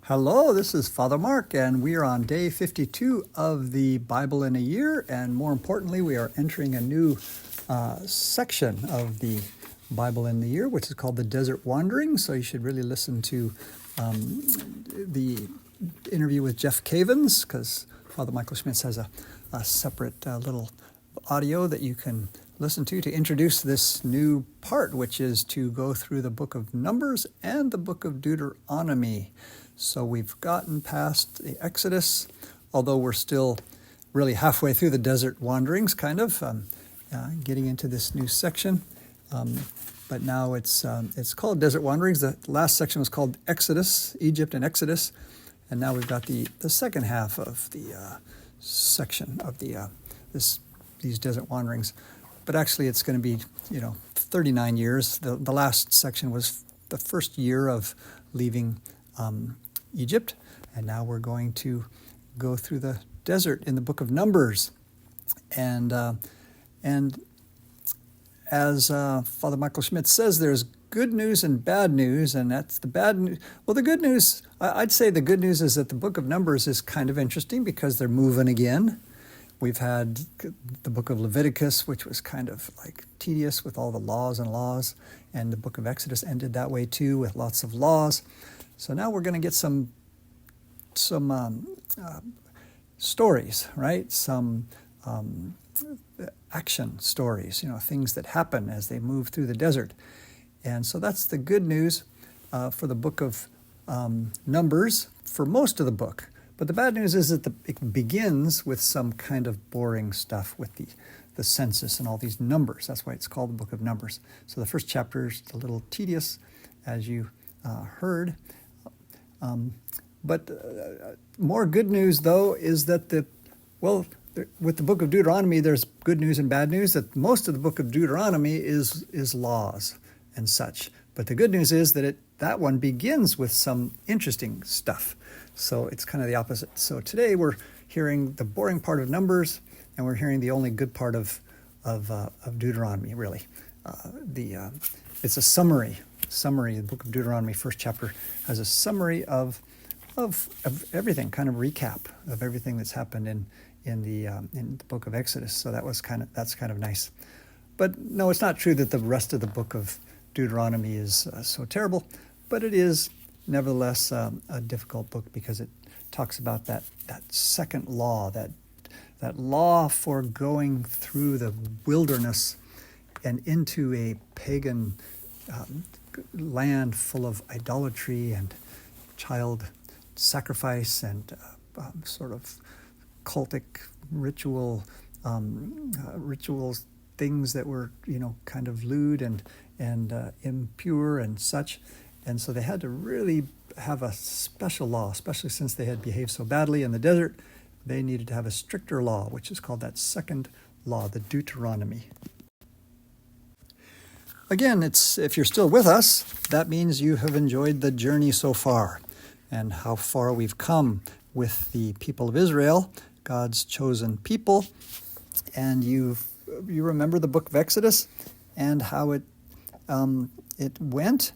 Hello, this is Father Mark, and we are on day 52 of the Bible in a Year, and more importantly, we are entering a new section of the Bible in the Year, which is called the Desert Wandering. So you should really listen to the interview with Jeff Cavins, because Father Michael Schmitz has a separate little audio that you can listen to introduce this new part, which is to go through the book of Numbers and the book of Deuteronomy. So we've gotten past the Exodus, although we're still really halfway through the desert wanderings, kind of, getting into this new section. But now it's called Desert Wanderings. The last section was called Exodus, Egypt and Exodus. And now we've got the second half of the section of these desert wanderings. But actually it's going to be, 39 years. The last section was the first year of leaving Egypt, and now we're going to go through the desert in the book of Numbers. And as Father Michael Schmitz says, there's good news and bad news, and that's the bad news. Well, the good news, I'd say the good news is that the book of Numbers is kind of interesting because they're moving again. We've had the book of Leviticus, which was kind of like tedious with all the laws, and the book of Exodus ended that way too, with lots of laws. So now we're going to get some stories, right? Some action stories, things that happen as they move through the desert. And so that's the good news for the book of Numbers for most of the book. But the bad news is that it begins with some kind of boring stuff with the census and all these numbers. That's why it's called the book of Numbers. So the first chapter is a little tedious, as you heard. But more good news, though, is that with the book of Deuteronomy, there's good news and bad news. That most of the book of Deuteronomy is laws and such. But the good news is that that one begins with some interesting stuff. So it's kind of the opposite. So today we're hearing the boring part of Numbers, and we're hearing the only good part of Deuteronomy, really. It's a summary. The book of Deuteronomy, first chapter, has a summary of everything, kind of recap of everything that's happened in the book of Exodus. So that's kind of nice. But no, it's not true that the rest of the book of Deuteronomy is so terrible, but it is nevertheless a difficult book because it talks about that second law, that law for going through the wilderness and into a pagan land full of idolatry and child sacrifice and sort of cultic rituals, things that were kind of lewd and impure and such. And so they had to really have a special law, especially since they had behaved so badly in the desert. They needed to have a stricter law, which is called that second law, the Deuteronomy. Again, if you're still with us, that means you have enjoyed the journey so far and how far we've come with the people of Israel, God's chosen people. And you remember the book of Exodus and how it went.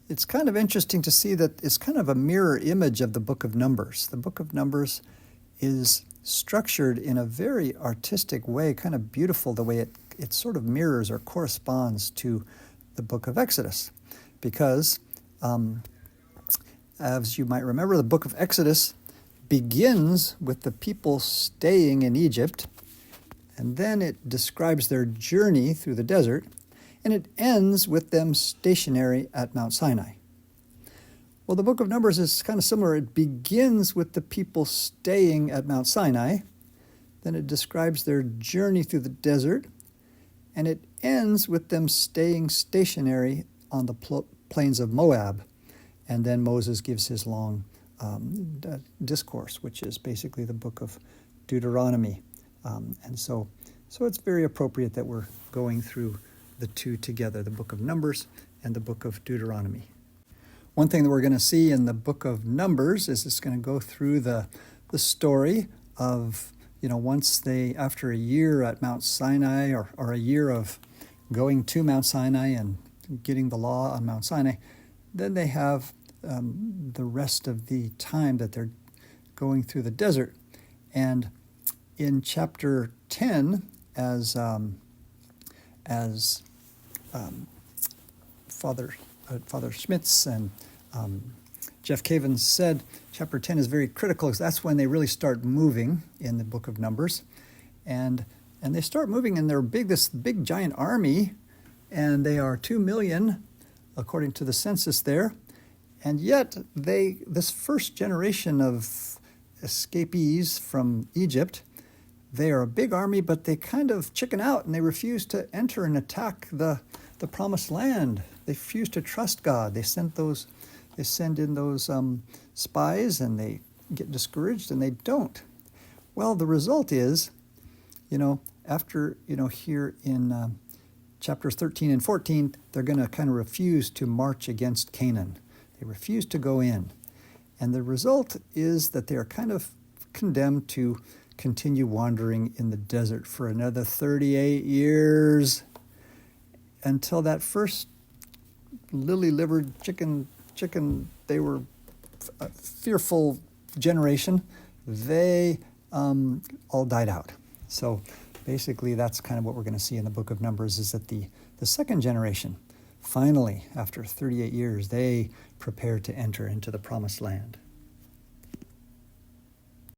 It's kind of interesting to see that it's kind of a mirror image of the book of Numbers. The book of Numbers is structured in a very artistic way, kind of beautiful, the way it sort of mirrors or corresponds to the book of Exodus. Because, as you might remember, the book of Exodus begins with the people staying in Egypt, and then it describes their journey through the desert, and it ends with them stationary at Mount Sinai. Well, the book of Numbers is kind of similar. It begins with the people staying at Mount Sinai, then it describes their journey through the desert, and it ends with them staying stationary on the plains of Moab. And then Moses gives his long discourse, which is basically the book of Deuteronomy. And so it's very appropriate that we're going through the two together, the book of Numbers and the book of Deuteronomy. One thing that we're going to see in the book of Numbers is it's going to go through the story of, once after a year at Mount Sinai or a year of going to Mount Sinai and getting the law on Mount Sinai, then they have the rest of the time that they're going through the desert. And in chapter 10, as Father Schmitz and Jeff Cavins said, chapter 10 is very critical because that's when they really start moving in the book of Numbers. And they start moving, and they're this big giant army, and they are 2 million, according to the census there. And yet, this first generation of escapees from Egypt, they are a big army, but they kind of chicken out, and they refuse to enter and attack the promised land. They refuse to trust God. They send in those spies, and they get discouraged, and they don't. Well, the result is, after, here in chapters 13 and 14, they're going to kind of refuse to march against Canaan. They refuse to go in. And the result is that they are kind of condemned to continue wandering in the desert for another 38 years until that first lily-livered chicken, they were a fearful generation, they all died out. So basically that's kind of what we're going to see in the book of Numbers, is that the second generation, finally, after 38 years, they prepare to enter into the promised land.